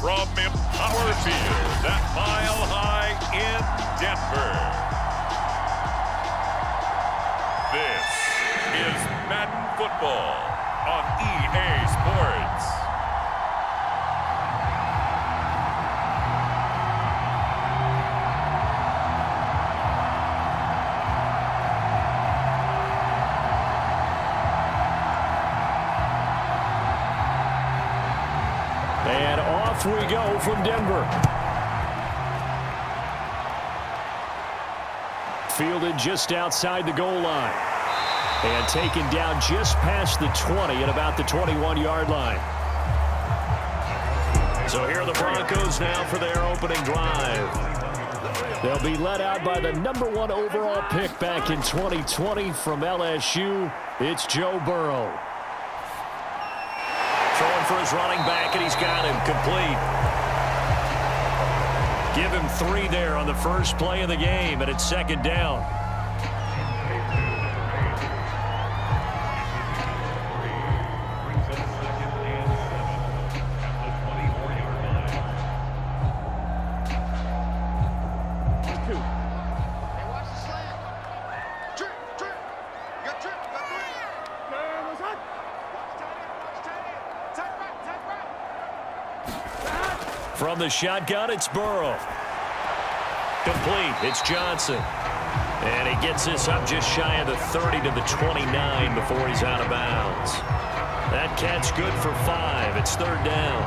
from Empower Field at Mile High in Denver. This is Madden Football on EA Sports. And off we go from Denver. Fielded just outside the goal line. And taken down just past the 20 at about the 21-yard line. So here are the Broncos now for their opening drive. They'll be led out by the #1 overall pick back in 2020 from LSU. It's Joe Burrow. Throwing for his running back, and he's got him complete. Give him 3 there on the first play of the game, and it's second down. From the shotgun, it's Burrow. Complete. It's Johnson. And he gets this up just shy of the 30 to the 29 before he's out of bounds. That catch good for 5. It's third down.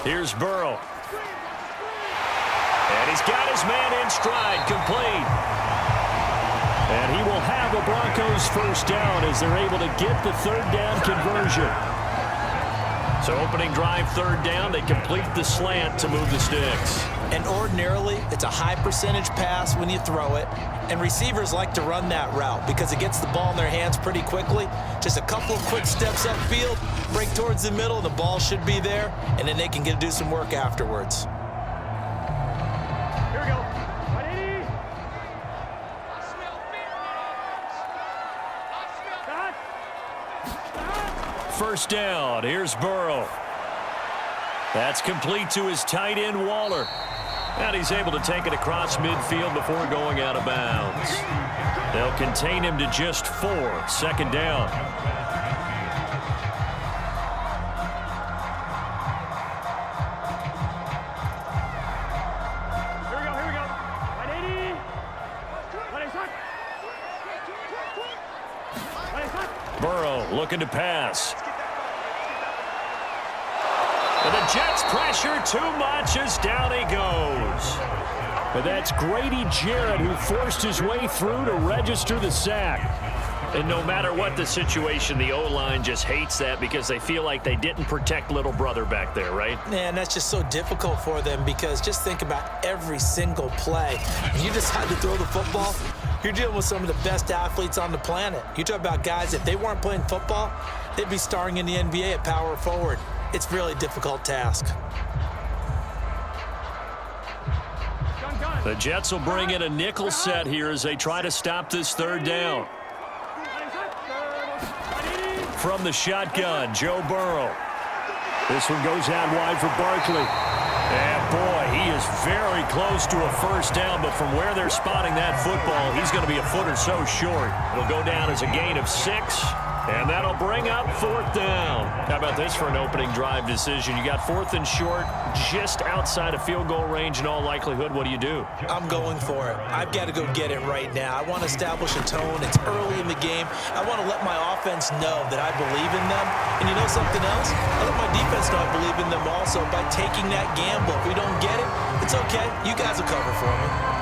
Here's Burrow. And he's got his man in stride, complete. And he will have a Broncos first down as they're able to get the third down conversion. So opening drive, third down, they complete the slant to move the sticks. And ordinarily, it's a high percentage pass when you throw it. And receivers like to run that route because it gets the ball in their hands pretty quickly. Just a couple of quick steps upfield, break towards the middle, the ball should be there, and then they can do some work afterwards. First down. Here's Burrow. That's complete to his tight end, Waller. And he's able to take it across midfield before going out of bounds. They'll contain him to just 4. Second down. Burrow looking to pass. And the Jets pressure too much as down he goes. But that's Grady Jarrett who forced his way through to register the sack. And no matter what the situation, the O-line just hates that because they feel like they didn't protect little brother back there, right? Man, that's just so difficult for them because just think about every single play. You decide to throw the football, you're dealing with some of the best athletes on the planet. You talk about guys, if they weren't playing football, they'd be starring in the NBA at power forward. It's a really difficult task. The Jets will bring in a nickel set here as they try to stop this third down. From the shotgun, Joe Burrow. This one goes out wide for Barkley. And boy, he is very close to a first down, but from where they're spotting that football, he's going to be a foot or so short. It'll go down as a gain of 6. And that'll bring up fourth down. How about this for an opening drive decision? You got 4th and short, just outside of field goal range in all likelihood. What do? I'm going for it. I've got to go get it right now. I want to establish a tone. It's early in the game. I want to let my offense know that I believe in them. And you know something else? I let my defense know I believe in them also by taking that gamble. If we don't get it, it's okay. You guys will cover for me.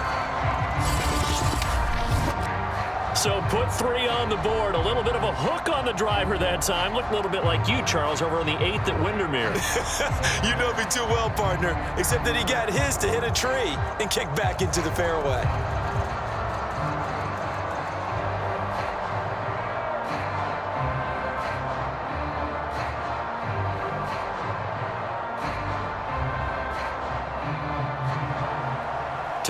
So put 3 on the board. A little bit of a hook on the driver that time. Looked a little bit like you, Charles, over on the 8th at Windermere. You know me too well, partner, except that he got his to hit a tree and kick back into the fairway.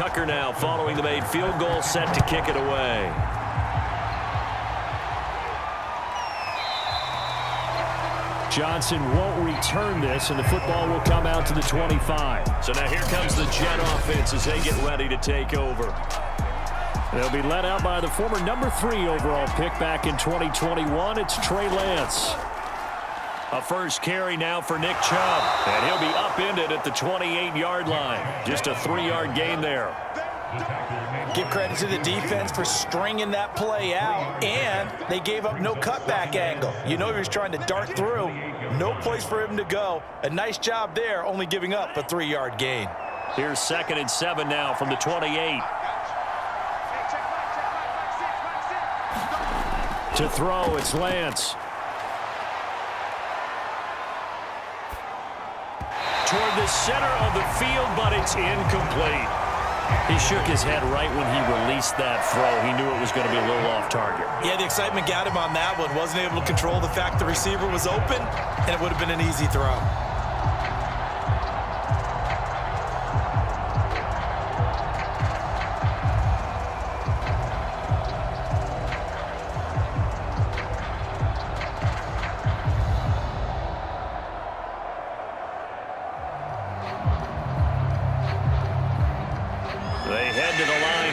Tucker now following the made field goal, set to kick it away. Johnson won't return this, and the football will come out to the 25. So now here comes the Jet offense as they get ready to take over. They'll be led out by the former number 3 overall pick back in 2021. It's Trey Lance. A first carry now for Nick Chubb, and he'll be upended at the 28-yard line. Just a 3-yard gain there. Give credit to the defense for stringing that play out, and they gave up no cutback angle. You know he was trying to dart through. No place for him to go. A nice job there, only giving up a 3-yard gain. Here's 2nd and 7 now from the 28. To throw, it's Lance. Toward the center of the field, but it's incomplete. He shook his head right when he released that throw. He knew it was going to be a little off target. Yeah, the excitement got him on that one. Wasn't able to control the fact the receiver was open, and it would have been an easy throw.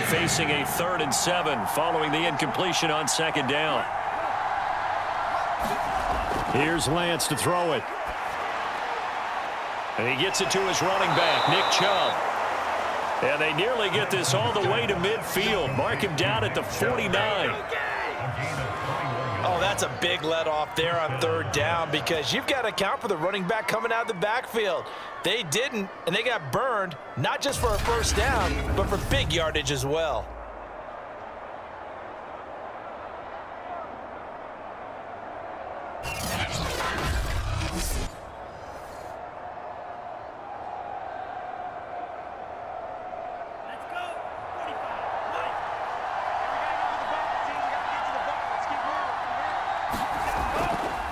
Facing a 3rd and 7 following the incompletion on 2nd down. Here's Lance to throw it. And he gets it to his running back, Nick Chubb. And they nearly get this all the way to midfield. Mark him down at the 49. Oh, that's a big let off there on 3rd down because you've got to account for the running back coming out of the backfield. They didn't, and they got burned, not just for a 1st down, but for big yardage as well.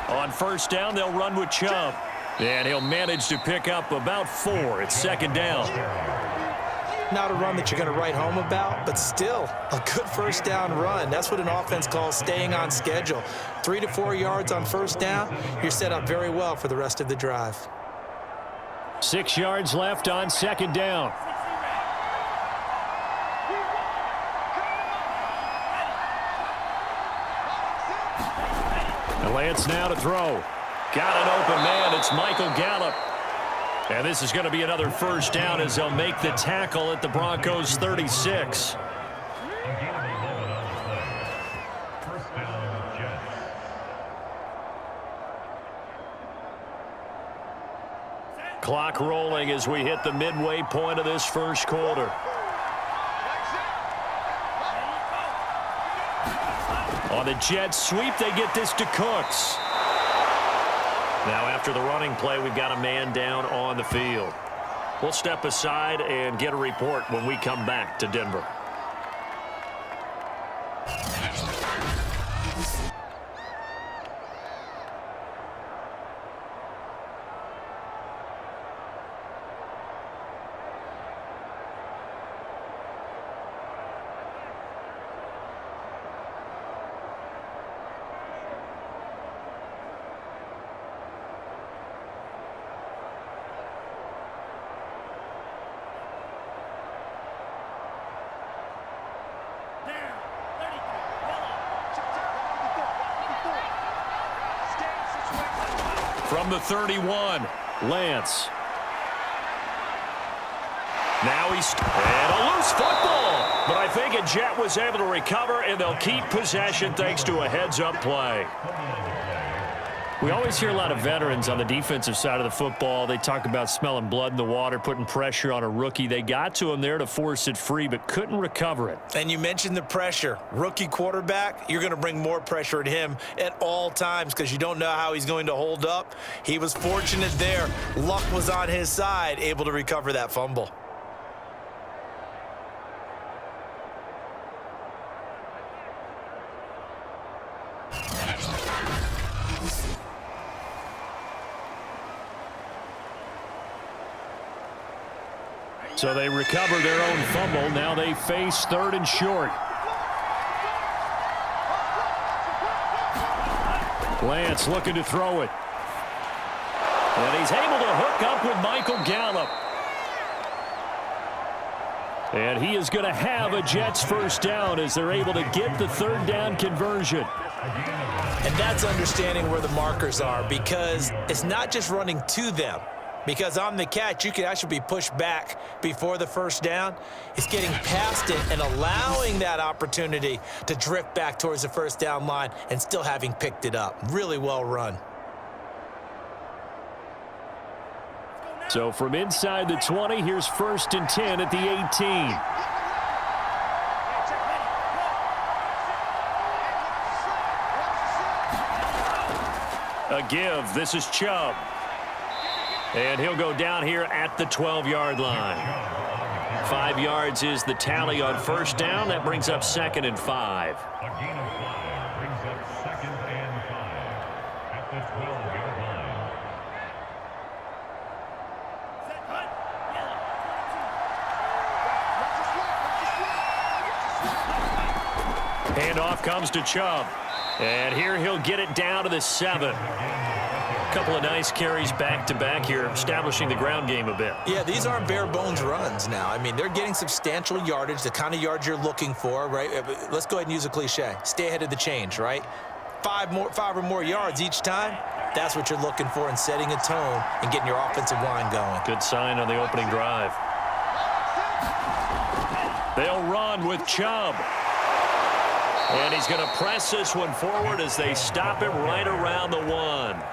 On 1st down, they'll run with Chubb. And he'll manage to pick up about 4. It's 2nd down. Not a run that you're going to write home about, but still a good 1st down run. That's what an offense calls staying on schedule. 3 to 4 yards on 1st down, you're set up very well for the rest of the drive. 6 yards left on 2nd down. Lance now to throw. Got an open man. It's Michael Gallup. And this is going to be another 1st down as they'll make the tackle at the Broncos 36. Clock rolling as we hit the midway point of this 1st quarter. On the jet sweep, they get this to Cooks. Now, after the running play, we've got a man down on the field. We'll step aside and get a report when we come back to Denver. From the 31, Lance. Now he's and a loose football. But I think a Jet was able to recover, and they'll keep possession thanks to a heads-up play. We always hear a lot of veterans on the defensive side of the football. They talk about smelling blood in the water, putting pressure on a rookie. They got to him there to force it free, but couldn't recover it. And you mentioned the pressure. Rookie quarterback, you're going to bring more pressure at him at all times because you don't know how he's going to hold up. He was fortunate there. Luck was on his side, able to recover that fumble. So they recover their own fumble. Now they face 3rd and short. Lance looking to throw it. And he's able to hook up with Michael Gallup. And he is going to have a Jets first down as they're able to get the 3rd down conversion. And that's understanding where the markers are, because it's not just running to them. Because on the catch, you could actually be pushed back before the first down. It's getting past it and allowing that opportunity to drift back towards the first down line and still having picked it up. Really well run. So from inside the 20, here's 1st and 10 at the 18. A give. This is Chubb. And he'll go down here at the 12-yard line. 5 yards is the tally on first down. That brings up 2nd and 5. A gain of 5 brings up 2nd and 5 at the 12-yard line. Handoff comes to Chubb. And here he'll get it down to the 7. Couple of nice carries back-to-back here, establishing the ground game a bit. Yeah, these aren't bare-bones runs now. I mean, they're getting substantial yardage, the kind of yards you're looking for, right? Let's go ahead and use a cliche. Stay ahead of the change, right? 5 or more yards each time, that's what you're looking for in setting a tone and getting your offensive line going. Good sign on the opening drive. They'll run with Chubb. And he's going to press this one forward as they stop him right around the 1.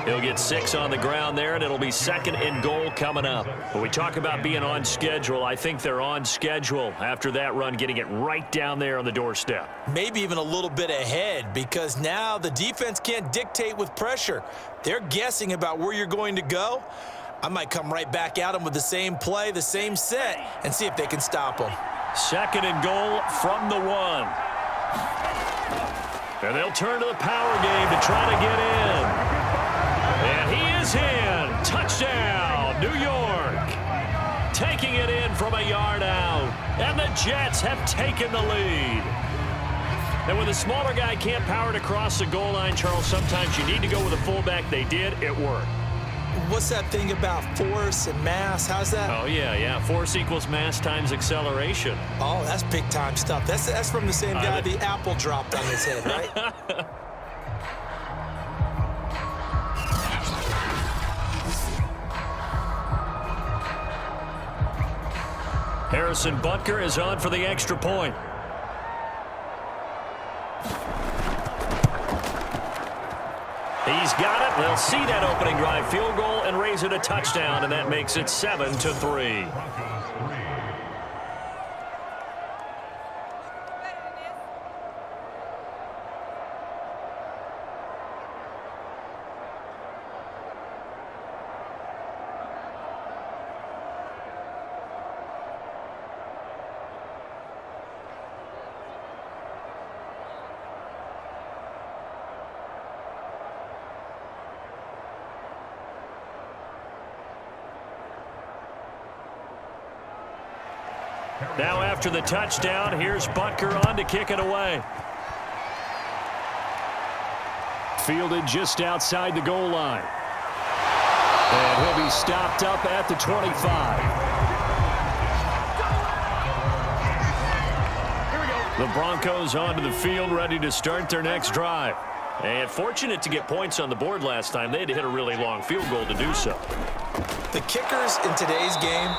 He'll get 6 on the ground there, and it'll be 2nd and goal coming up. When we talk about being on schedule, I think they're on schedule after that run, getting it right down there on the doorstep. Maybe even a little bit ahead, because now the defense can't dictate with pressure. They're guessing about where you're going to go. I might come right back at them with the same play, the same set, and see if they can stop them. 2nd and goal from the 1. And they'll turn to the power game to try to get in. And he is in. Touchdown, New York. Taking it in from a yard out. And the Jets have taken the lead. And when the smaller guy can't power it across the goal line, Charles, sometimes you need to go with a fullback. They did. It worked. What's that thing about force and mass? How's that? Oh, yeah. Force equals mass times acceleration. Oh, that's big-time stuff. That's from the same guy the apple dropped on his head, right? Harrison Butker is on for the extra point. He's got it. They'll see that opening drive field goal and raise it a touchdown, and that makes it 7-3. Now after the touchdown, here's Butker on to kick it away. Fielded just outside the goal line. And he'll be stopped up at the 25. The Broncos onto the field, ready to start their next drive. And fortunate to get points on the board last time. They had to hit a really long field goal to do so. The kickers in today's game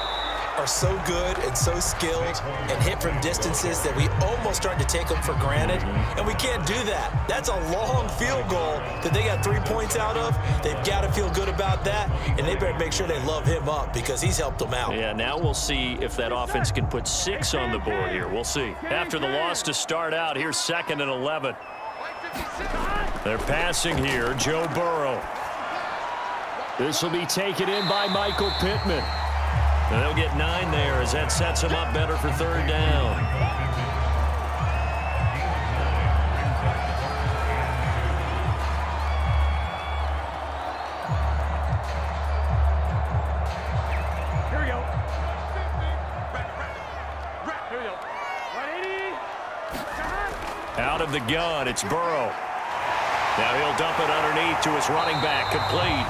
are so good and so skilled and hit from distances that we almost start to take them for granted, and we can't do that. That's a long field goal that they got 3 points out of. They've got to feel good about that, and they better make sure they love him up because he's helped them out. Yeah, now we'll see if that offense can put 6 on the board here. We'll see. After the loss to start out, here's 2nd and 11. They're passing here, Joe Burrow. This will be taken in by Michael Pittman. And they'll get 9 there as that sets them up better for 3rd down. Here we go. Out of the gun, it's Burrow. Now he'll dump it underneath to his running back, complete.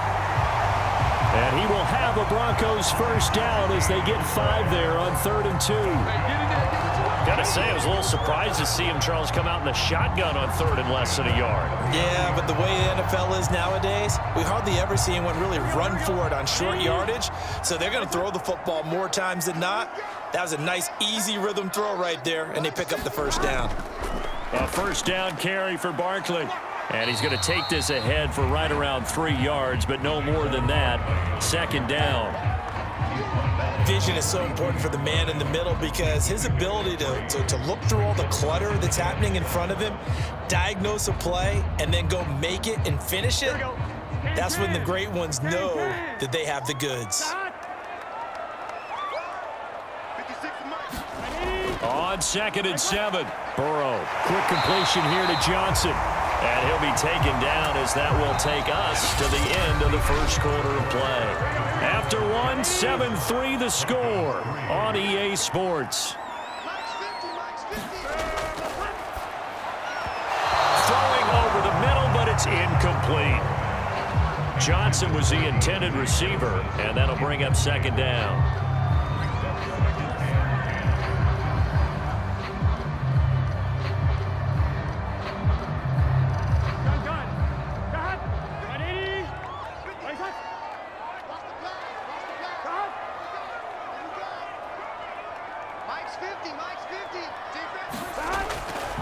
And he will have a Broncos first down as they get 5 there on 3rd and 2. Got to say, I was a little surprised to see him, Charles, come out in the shotgun on 3rd and less than a yard. Yeah, but the way the NFL is nowadays, we hardly ever see anyone really run for it on short yardage. So they're going to throw the football more times than not. That was a nice, easy rhythm throw right there, and they pick up the first down. A first down carry for Barkley. And he's going to take this ahead for right around 3 yards, but no more than that. 2nd down. Vision is so important for the man in the middle because his ability to look through all the clutter that's happening in front of him, diagnose a play, and then go make it and finish it, that's when the great ones know that they have the goods. On 2nd and 7, Burrow. Quick completion here to Johnson. And he'll be taken down as that will take us to the end of the first quarter of play. After 1, 7-3 the score on EA Sports. Throwing over the middle, but it's incomplete. Johnson was the intended receiver, and that'll bring up 2nd down.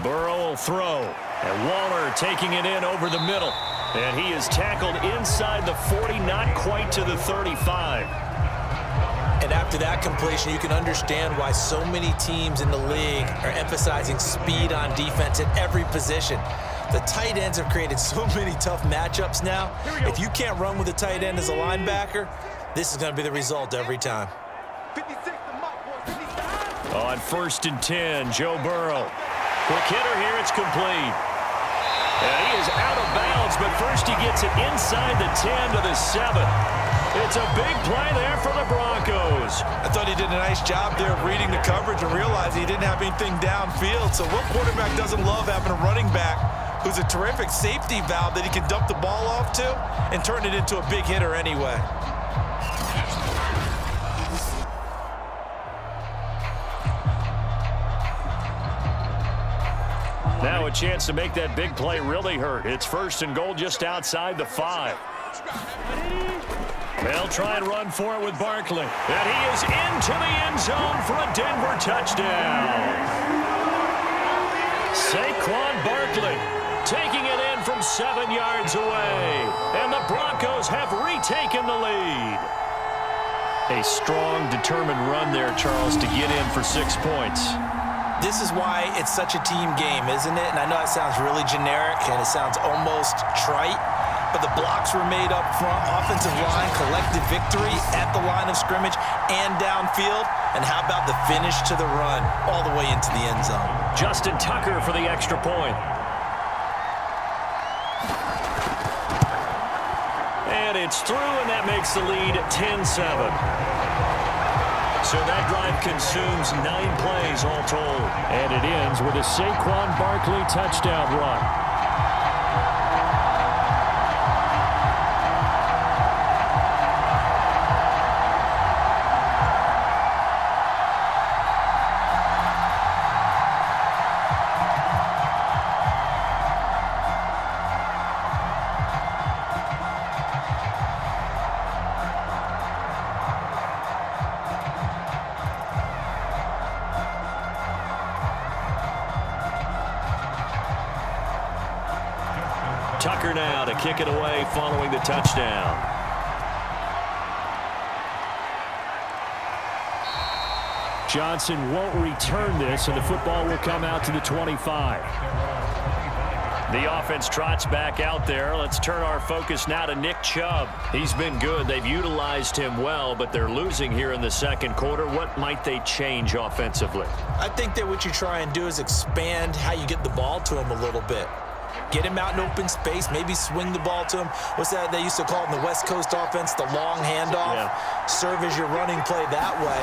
Burrow will throw, and Waller taking it in over the middle. And he is tackled inside the 40, not quite to the 35. And after that completion, you can understand why so many teams in the league are emphasizing speed on defense at every position. The tight ends have created so many tough matchups now. If you can't run with a tight end as a linebacker, this is going to be the result every time. On 1st and 10, Joe Burrow. Quick hitter here, it's complete. And he is out of bounds, but first he gets it inside the 10 to the 7. It's a big play there for the Broncos. I thought he did a nice job there of reading the coverage and realizing he didn't have anything downfield. So what quarterback doesn't love having a running back who's a terrific safety valve that he can dump the ball off to and turn it into a big hitter anyway? Now a chance to make that big play really hurt. It's 1st and goal just outside the 5. They'll try and run for it with Barkley. And he is into the end zone for a Denver touchdown. Saquon Barkley taking it in from 7 yards away. And the Broncos have retaken the lead. A strong, determined run there, Charles, to get in for 6 points. This is why it's such a team game, isn't it? And I know it sounds really generic and it sounds almost trite, but the blocks were made up front, offensive line, collective victory at the line of scrimmage and downfield. And how about the finish to the run all the way into the end zone? Justin Tucker for the extra point. And it's through, and that makes the lead 10-7. So that drive consumes 9 plays all told. And it ends with a Saquon Barkley touchdown run. Tucker now to kick it away following the touchdown. Johnson won't return this, and the football will come out to the 25. The offense trots back out there. Let's turn our focus now to Nick Chubb. He's been good. They've utilized him well, but they're losing here in the second quarter. What might they change offensively? I think that what you try and do is expand how you get the ball to him a little bit. Get him out in open space, maybe swing the ball to him. What's that they used to call in the West Coast offense, the long handoff? Yeah. Serve as your running play that way,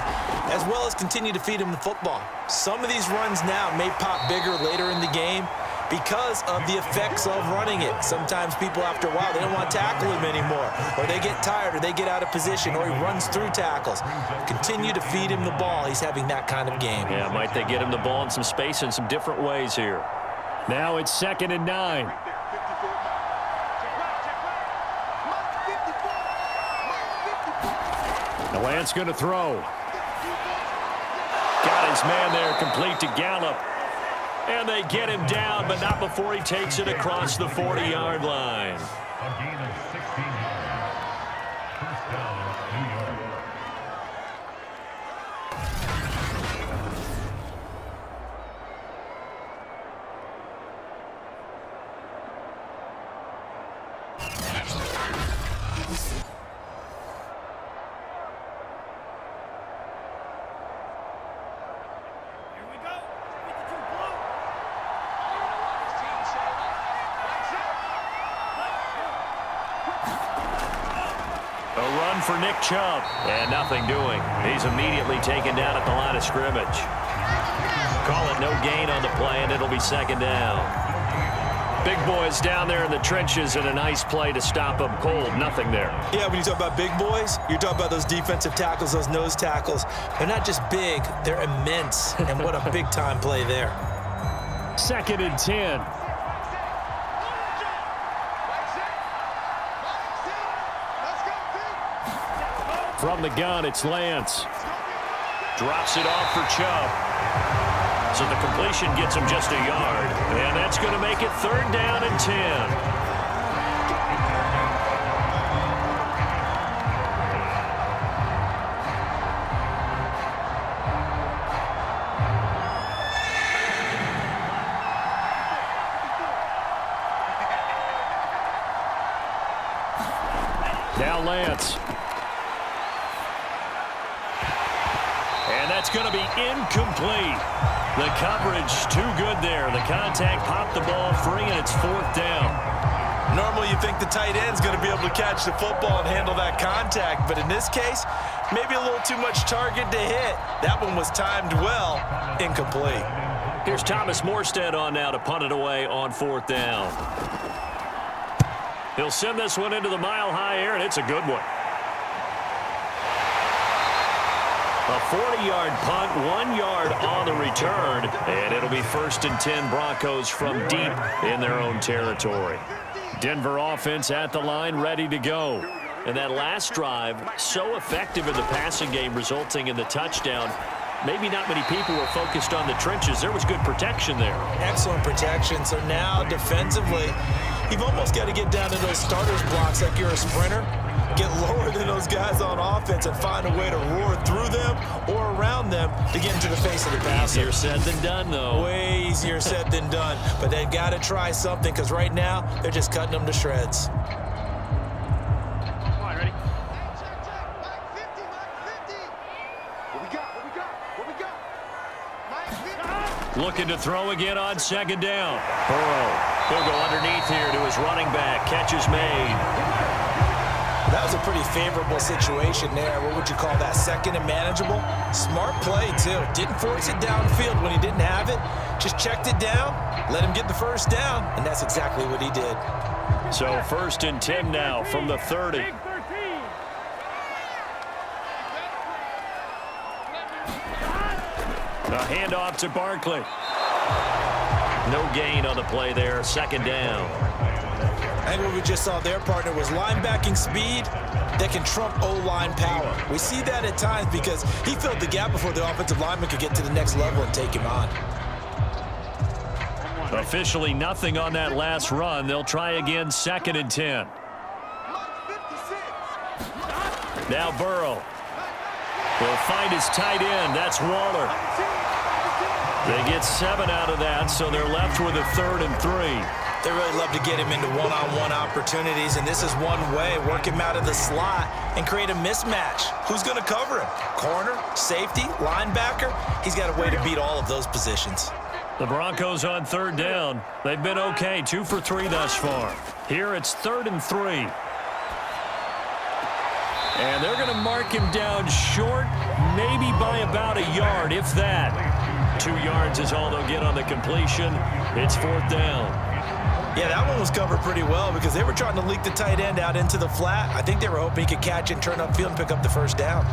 as well as continue to feed him the football. Some of these runs now may pop bigger later in the game, because of the effects of running it. Sometimes people, after a while, they don't want to tackle him anymore, or they get tired, or they get out of position, or he runs through tackles. Continue to feed him the ball. He's having that kind of game. Yeah, might they get him the ball in some space in some different ways here. Now it's 2nd and 9. Lance going to throw. Got his man there, complete to Gallup. And they get him down, but not before he takes it across the 40-yard line. A gain of 16 yards. First down, New York. For Nick Chubb, and nothing doing. He's immediately taken down at the line of scrimmage. Call it no gain on the play, and it'll be 2nd down. Big boys down there in the trenches, and a nice play to stop them cold. Nothing there. Yeah, when you talk about big boys, you're talking about those defensive tackles, those nose tackles. They're not just big, they're immense, and what a big-time play there. 2nd and 10. From the gun, it's Lance. Drops it off for Chubb. So the completion gets him just a yard. And that's going to make it 3rd down and 10. Now Lance. That's going to be incomplete. The coverage too good there. The contact popped the ball free, and it's 4th down. Normally you think the tight end's going to be able to catch the football and handle that contact, but in this case, maybe a little too much target to hit. That one was timed well. Incomplete. Here's Thomas Morstead on now to punt it away on 4th down. He'll send this one into the mile-high air, and it's a good one. A 40-yard punt, 1 yard on the return, and it'll be 1st and 10 Broncos from deep in their own territory. Denver offense at the line, ready to go. And that last drive, so effective in the passing game, resulting in the touchdown. Maybe not many people were focused on the trenches. There was good protection there. Excellent protection. So now, defensively, you've almost got to get down to those starters blocks like you're a sprinter. Get lower than those guys on offense and find a way to roar through them or around them to get into the face of the passer. Easier said than done, though. Way easier said than done. But they've got to try something because right now they're just cutting them to shreds. Come on, ready? Looking to throw again on 2nd down. Burrow. He'll go underneath here to his running back. Catch is made. That was a pretty favorable situation there. What would you call that? 2nd and manageable? Smart play, too. Didn't force it downfield when he didn't have it. Just checked it down, let him get the 1st down, and that's exactly what he did. So 1st and 10 now from the 30. A handoff to Barkley. No gain on the play there. 2nd down. I think what we just saw their partner was linebacking speed that can trump O-line power. We see that at times because he filled the gap before the offensive lineman could get to the next level and take him on. Officially nothing on that last run. They'll try again 2nd and 10. Now Burrow. Will find his tight end. That's Waller. They get 7 out of that, so they're left with a 3rd and 3. They really love to get him into one-on-one opportunities, and this is one way. Work him out of the slot and create a mismatch. Who's going to cover him? Corner, safety, linebacker? He's got a way to beat all of those positions. The Broncos on 3rd down. They've been okay, 2 for 3 thus far. Here it's 3rd and 3. And they're going to mark him down short, maybe by about a yard, if that. 2 yards is all they'll get on the completion. It's 4th down. Yeah, that one was covered pretty well because they were trying to leak the tight end out into the flat. I think they were hoping he could catch it and turn upfield and pick up the first down.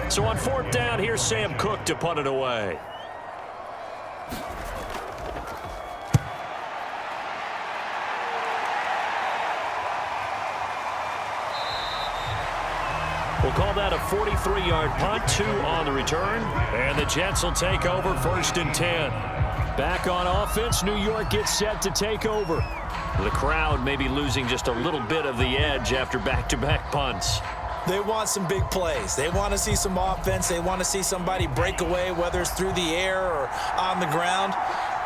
So on 4th down, here's Sam Cook to punt it away. We'll call that a 43-yard punt, 2 on the return. And the Jets will take over 1st and 10. Back on offense, New York gets set to take over. The crowd may be losing just a little bit of the edge after back-to-back punts. They want some big plays. They want to see some offense. They want to see somebody break away, whether it's through the air or on the ground.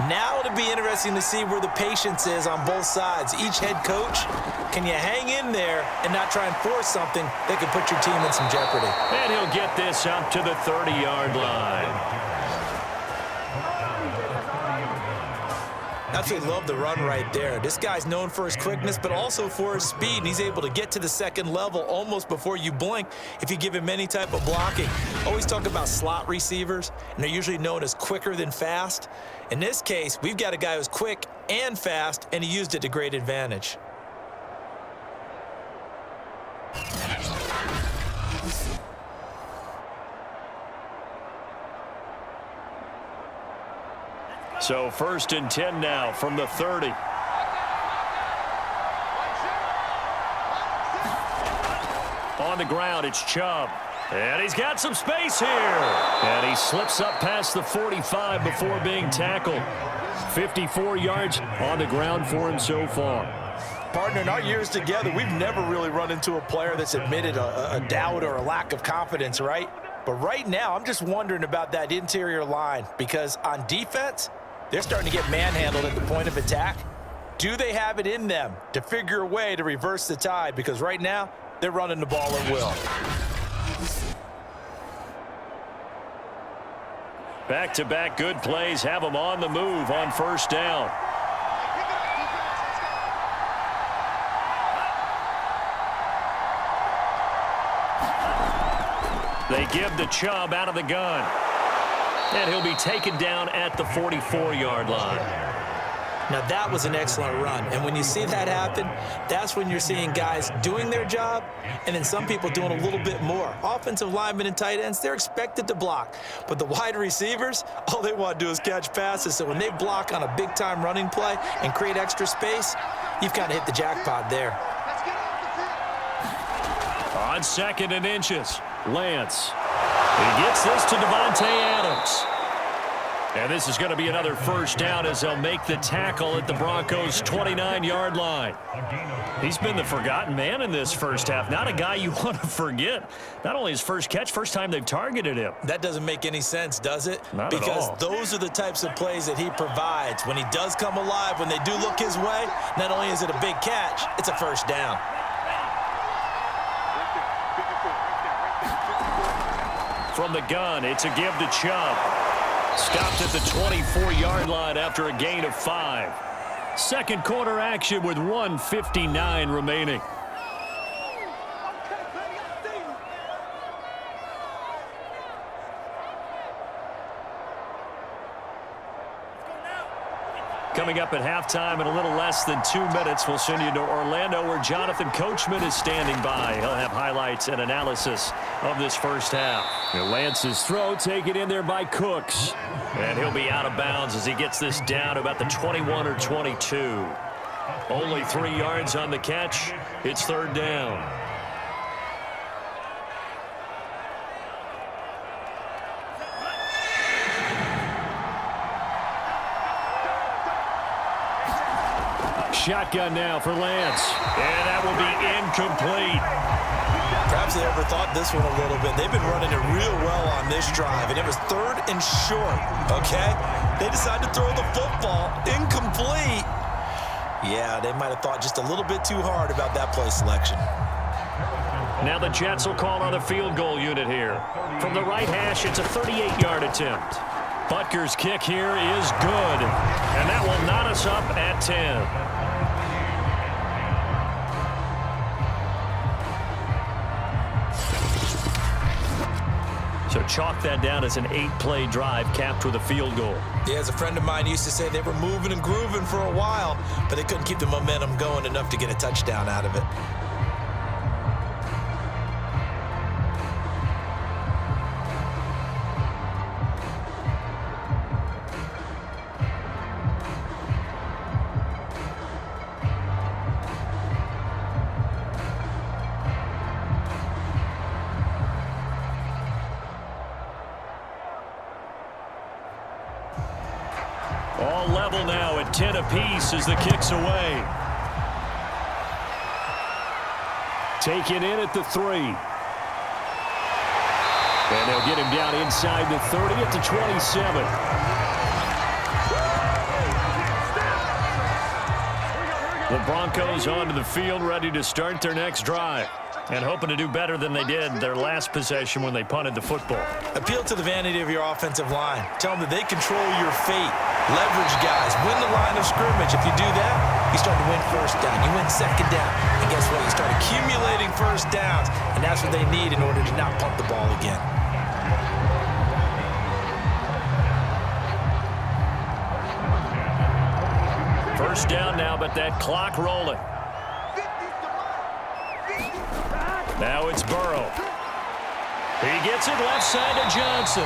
Now it'll be interesting to see where the patience is on both sides. Each head coach, can you hang in there and not try and force something that could put your team in some jeopardy? And he'll get this out to the 30-yard line. Absolutely love the run right there. This guy's known for his quickness, but also for his speed. And he's able to get to the second level almost before you blink if you give him any type of blocking. Always talk about slot receivers, and they're usually known as quicker than fast. In this case, we've got a guy who's quick and fast, and he used it to great advantage. So 1st and 10 now from the 30. On the ground, it's Chubb. And he's got some space here. And he slips up past the 45 before being tackled. 54 yards on the ground for him so far. Partner, in our years together, we've never really run into a player that's admitted a doubt or a lack of confidence, right? But right now, I'm just wondering about that interior line because on defense, they're starting to get manhandled at the point of attack. Do they have it in them to figure a way to reverse the tide? Because right now, they're running the ball at will. Back-to-back good plays have them on the move on 1st down. They give the Chubb out of the gun. And he'll be taken down at the 44-yard line. Now, that was an excellent run. And when you see that happen, that's when you're seeing guys doing their job and then some people doing a little bit more. Offensive linemen and tight ends, they're expected to block. But the wide receivers, all they want to do is catch passes. So when they block on a big-time running play and create extra space, you've kind of hit the jackpot there. On 2nd and inches, Lance. He gets this to Devontae Adams. And this is going to be another 1st down as they'll make the tackle at the Broncos' 29-yard line. He's been the forgotten man in this first half. Not a guy you want to forget. Not only his first catch, first time they've targeted him. That doesn't make any sense, does it? Not at all. Because those are the types of plays that he provides. When he does come alive, when they do look his way, not only is it a big catch, it's a 1st down. From the gun, it's a give to Chubb. Stopped at the 24-yard line after a gain of 5. Second quarter action with 1:59 remaining. Coming up at halftime in a little less than 2 minutes, we'll send you to Orlando where Jonathan Coachman is standing by. He'll have highlights and analysis of this first half. And Lance's throw taken in there by Cooks. And he'll be out of bounds as he gets this down to about the 21 or 22. Only 3 yards on the catch. It's 3rd down. Shotgun now for Lance. And that will be incomplete. Perhaps they overthought this one a little bit. They've been running it real well on this drive, and it was 3rd and short, okay? They decided to throw the football incomplete. Yeah, they might have thought just a little bit too hard about that play selection. Now the Jets will call on the field goal unit here. From the right hash, it's a 38-yard attempt. Butker's kick here is good, and that will knot us up at 10. So chalk that down as an 8-play drive capped with a field goal. Yeah, as a friend of mine used to say, they were moving and grooving for a while, but they couldn't keep the momentum going enough to get a touchdown out of it. All level now at 10 apiece as the kick's away. Taken in at the 3. And they'll get him down inside the 30 at the 27. The Broncos onto the field, ready to start their next drive. And hoping to do better than they did their last possession when they punted the football. Appeal to the vanity of your offensive line. Tell them that they control your fate. Leverage guys. Win the line of scrimmage. If you do that, you start to win first down. You win second down. And guess what? You start accumulating first downs. And that's what they need in order to not punt the ball again. First down now, but that clock rolling. Now it's Burrow. He gets it left side to Johnson.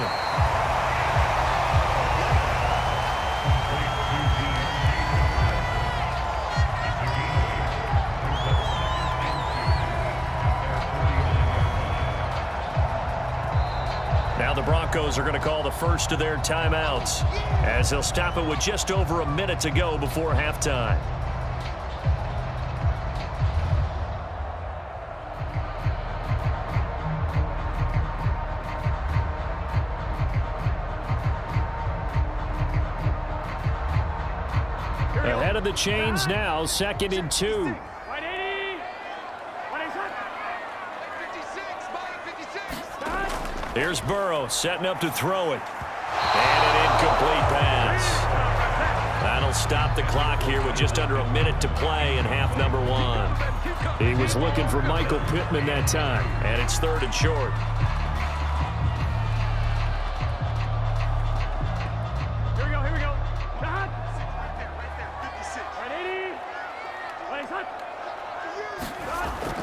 Now the Broncos are going to call the first of their timeouts as they'll stop it with just over a minute to go before halftime. Ahead of the chains now, 2nd and 2. Here's Burrow setting up to throw it. And an incomplete pass. That'll stop the clock here with just under a minute to play in half number 1. He was looking for Michael Pittman that time, and it's 3rd and short.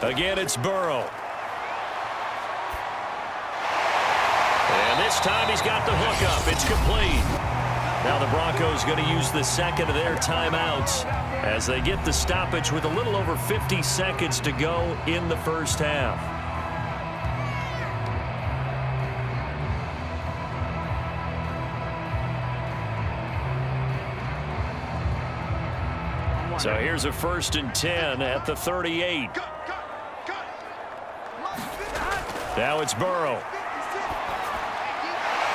Again, it's Burrow. And this time he's got the hook up. It's complete. Now the Broncos going to use the second of their timeouts as they get the stoppage with a little over 50 seconds to go in the first half. So here's a 1st and 10 at the 38. Now it's Burrow.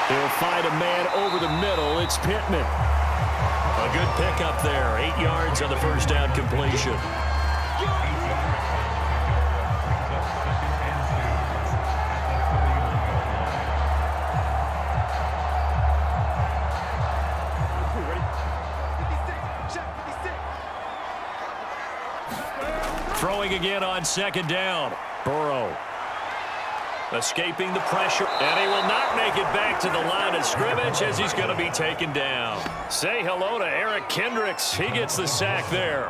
He'll find a man over the middle. It's Pittman. A good pickup there. 8 yards on the first down completion. Throwing again on 2nd down. Burrow. Escaping the pressure, and he will not make it back to the line of scrimmage as he's going to be taken down. Say hello to Eric Kendricks. He gets the sack there.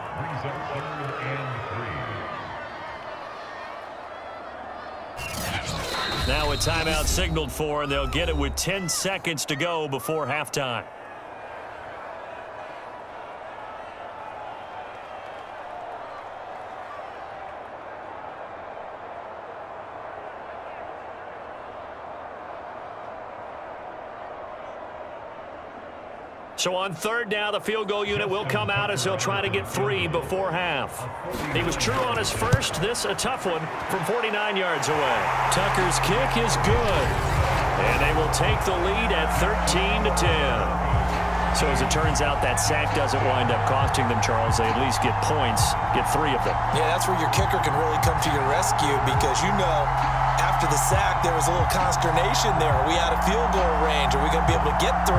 Now a timeout signaled for, and they'll get it with 10 seconds to go before halftime. So on 3rd down, the field goal unit will come out as they'll try to get 3 before half. He was true on his first. This a tough one from 49 yards away. Tucker's kick is good. And they will take the lead at 13-10. So as it turns out, that sack doesn't wind up costing them, Charles. They at least get points, get 3 of them. Yeah, that's where your kicker can really come to your rescue because, after the sack, there was a little consternation there. Are we out of field goal range? Are we going to be able to get 3?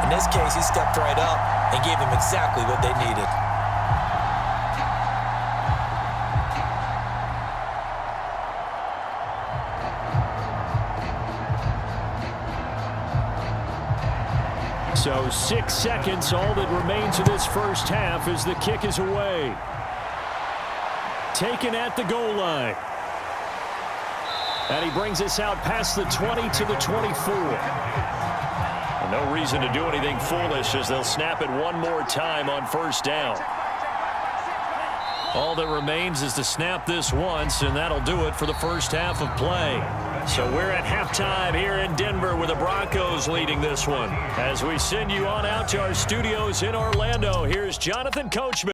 In this case, he stepped right up and gave them exactly what they needed. So 6 seconds, all that remains of this first half as the kick is away. Taken at the goal line. And he brings us out past the 20 to the 24. And no reason to do anything foolish as they'll snap it one more time on first down. All that remains is to snap this once, and that'll do it for the first half of play. So we're at halftime here in Denver with the Broncos leading this one. As we send you on out to our studios in Orlando, here's Jonathan Coachman.